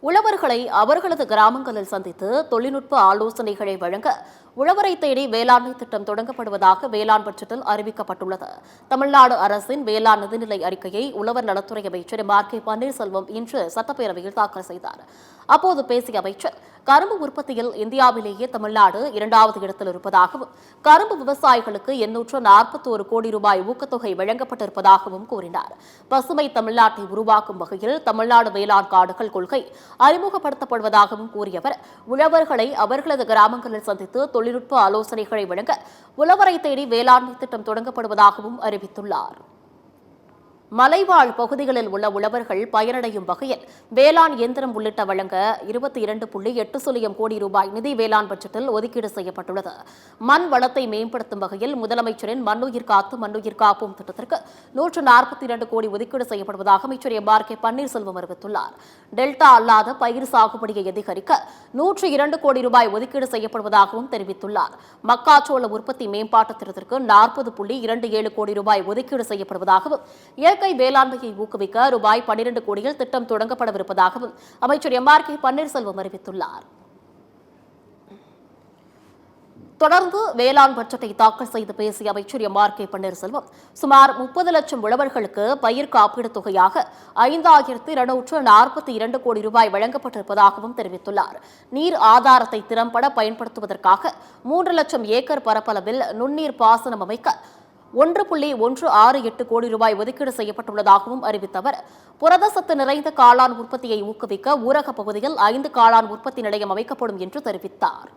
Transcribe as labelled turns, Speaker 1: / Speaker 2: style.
Speaker 1: உழவர்களை அவர்களது கிராமங்களில் சந்தித்து தொழில்நுட்ப ஆலோசனைகளை வழங்க உழவரை தேடி வேளாண்மை திட்டம் தொடங்கப்படுவதாக வேளாண் பட்ஜெட்டில் அறிவிக்கப்பட்டுள்ளது. தமிழ்நாடு அரசின் வேளாண் நிதிநிலை அறிக்கையை உழவர் நலத்துறை அமைச்சர் கே பன்னீர்செல்வம் இன்று சட்டப்பேரவையில் தாக்கல் செய்தார். அப்போது பேசிய அமைச்சர், கரும்பு உற்பத்தியில் இந்தியாவிலேயே தமிழ்நாடு 2வது இடத்தில் இருப்பதாகவும், கரும்பு விவசாயிகளுக்கு 841 கோடி ரூபாய் ஊக்கத்தொகை வழங்கப்பட்டிருப்பதாகவும் கூறினார். பசுமை தமிழ்நாட்டை உருவாக்கும் வகையில் தமிழ்நாடு வேளாண் காடுகள் கொள்கை அறிமுகப்படுத்தப்படுவதாகவும் கூறிய அவர், உழவர்களை அவர்களது கிராமங்களில் சந்தித்து தொழில்நுட்ப ஆலோசனைகளை வழங்க உழவரை தேடி வேளாண்மை திட்டம் தொடங்கப்படுவதாகவும் அறிவித்துள்ளார். மலைவாழ் பகுதிகளில் உள்ள உழவர்கள் பயனடையும் வகையில் வேளாண் இயந்திரம் உள்ளிட்ட வழங்க 22.8 கோடி ரூபாய் நிதி வேளாண் பட்ஜெட்டில் ஒதுக்கீடு செய்யப்பட்டுள்ளது. மண் வளத்தை மேம்படுத்தும் வகையில் முதலமைச்சரின் மண்ணுயிர் காத்து மண்ணுயிர் காப்போம் திட்டத்திற்கு 142 கோடி ஒதுக்கீடு செய்யப்படுவதாக அமைச்சர் கே பன்னீர்செல்வம் அறிவித்துள்ளார். டெல்டா அல்லாத பயிர் சாகுபடியை அதிகரிக்க 102 கோடி ரூபாய் ஒதுக்கீடு செய்யப்படுவதாகவும் தெரிவித்துள்ளார். மக்காச்சோள உற்பத்தி மேம்பாட்டு திட்டத்திற்கு 40.27 கோடி ரூபாய் ஒதுக்கீடு செய்யப்படுவதாகவும், இயற்கை வேளாண்மையை ஊக்குவிக்க ரூபாய் 12 கோடியில் திட்டம் தொடங்கப்படவிருப்பதாகவும் அமைச்சர் கே பன்னீர்செல்வம் அறிவித்துள்ளார். தொடர்ந்து வேளாண் பட்ஜெட்டை தாக்கல் செய்து பேசிய அமைச்சர் கே பன்னீர்செல்வம், சுமார் 30 லட்சம் உழவர்களுக்கு பயிர் காப்பீடு தொகையாக 5242 கோடி ரூபாய் வழங்கப்பட்டிருப்பதாகவும் தெரிவித்துள்ளார். நீர் ஆதாரத்தை திறம்பட பயன்படுத்துவதற்காக 3 லட்சம் ஏக்கர் பரப்பளவில் நுண்ணீர் பாசனம் அமைக்க 1.168 கோடி ரூபாய் ஒதுக்கீடு செய்யப்பட்டுள்ளதாகவும் அறிவித்த அவர், புரதசத்து நிறைந்த காளான் உற்பத்தியை ஊக்குவிக்க ஊரகப் பகுதியில் 5 காளான் உற்பத்தி நிலையம் அமைக்கப்படும் என்று தெரிவித்தார்.